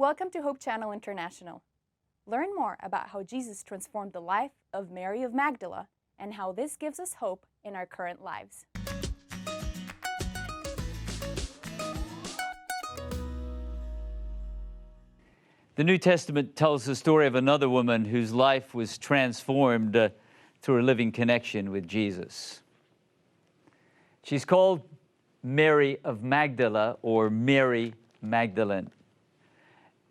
Welcome to Hope Channel International. Learn more about how Jesus transformed the life of Mary of Magdala and how this gives us hope in our current lives. The New Testament tells the story of another woman whose life was transformed through a living connection with Jesus. She's called Mary of Magdala, or Mary Magdalene.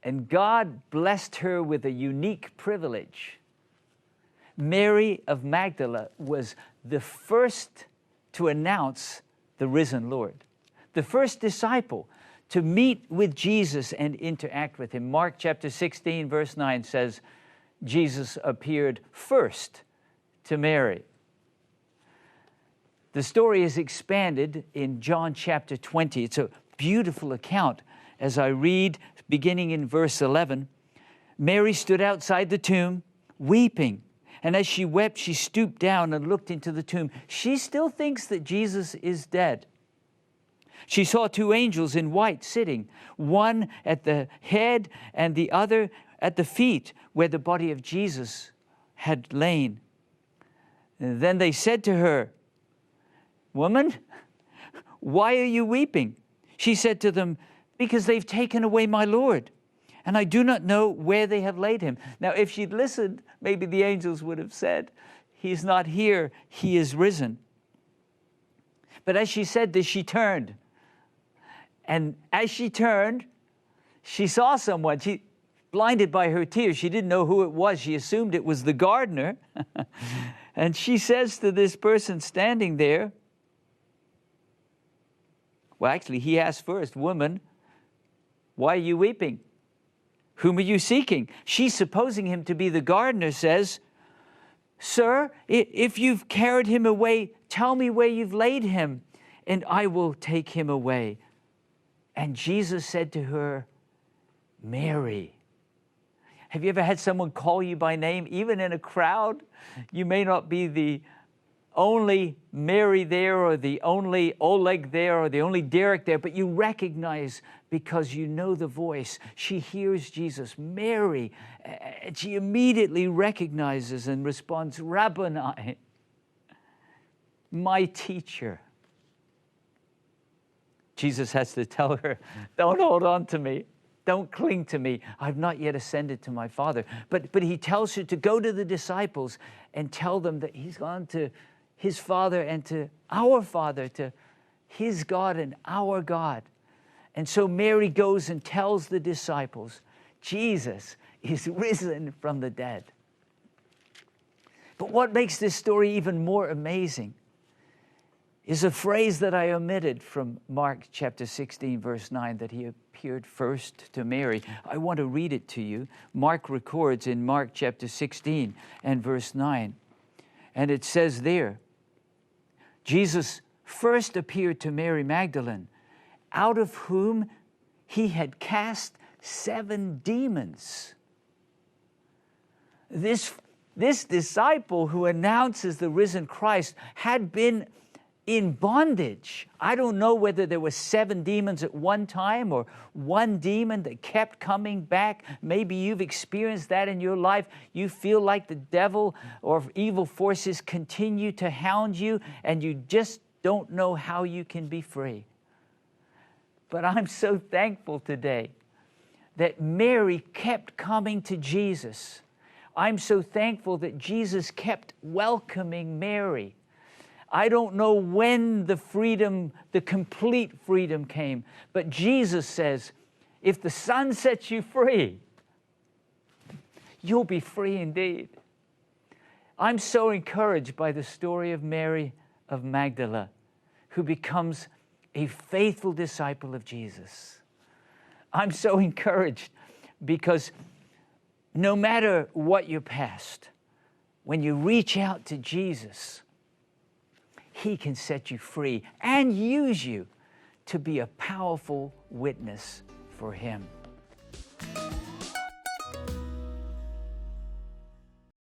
And God blessed her with a unique privilege. Mary of Magdala was the first to announce the risen Lord, the first disciple to meet with Jesus and interact with him. Mark chapter 16, verse 9 says, Jesus appeared first to Mary. The story is expanded in John chapter 20. It's a beautiful account. As I read, beginning in verse 11, Mary stood outside the tomb, weeping. And as she wept, she stooped down and looked into the tomb. She still thinks that Jesus is dead. She saw two angels in white sitting, one at the head and the other at the feet, where the body of Jesus had lain. And then they said to her, "Woman, why are you weeping?" She said to them, "Because they've taken away my Lord, and I do not know where they have laid him." Now, if she'd listened, maybe the angels would have said, "He's not here, he is risen." But as she said this, she turned. And as she turned, she saw someone. She, blinded by her tears, she didn't know who it was. She assumed it was the gardener. And she says to this person standing there, well, actually, he asked first, "Woman, why are you weeping? Whom are you seeking?" She, supposing him to be the gardener, says, "Sir, if you've carried him away, tell me where you've laid him, and I will take him away." And Jesus said to her, "Mary." Have you ever had someone call you by name, even in a crowd? You may not be the only Mary there, or the only Oleg there, or the only Derek there, but you recognize because you know the voice. She hears Jesus, "Mary," and she immediately recognizes and responds, "Rabboni," my teacher. Jesus has to tell her, "Don't hold on to me. Don't cling to me. I've not yet ascended to my Father." But he tells her to go to the disciples and tell them that he's gone to his Father and to our Father, to his God and our God. And so Mary goes and tells the disciples, Jesus is risen from the dead. But what makes this story even more amazing is a phrase that I omitted from Mark chapter 16, verse 9, that he appeared first to Mary. I want to read it to you. Mark records in Mark chapter 16 and verse 9. And it says there, Jesus first appeared to Mary Magdalene, out of whom he had cast 7 demons. This disciple who announces the risen Christ had been in bondage. I don't know whether there were 7 demons at one time or one demon that kept coming back. Maybe you've experienced that in your life. You feel like the devil or evil forces continue to hound you, and you just don't know how you can be free. But I'm so thankful today that Mary kept coming to Jesus. I'm so thankful that Jesus kept welcoming Mary. I don't know when the freedom, the complete freedom came, but Jesus says, if the Son sets you free, you'll be free indeed. I'm so encouraged by the story of Mary of Magdala, who becomes a faithful disciple of Jesus. I'm so encouraged because no matter what your past, when you reach out to Jesus, he can set you free and use you to be a powerful witness for him.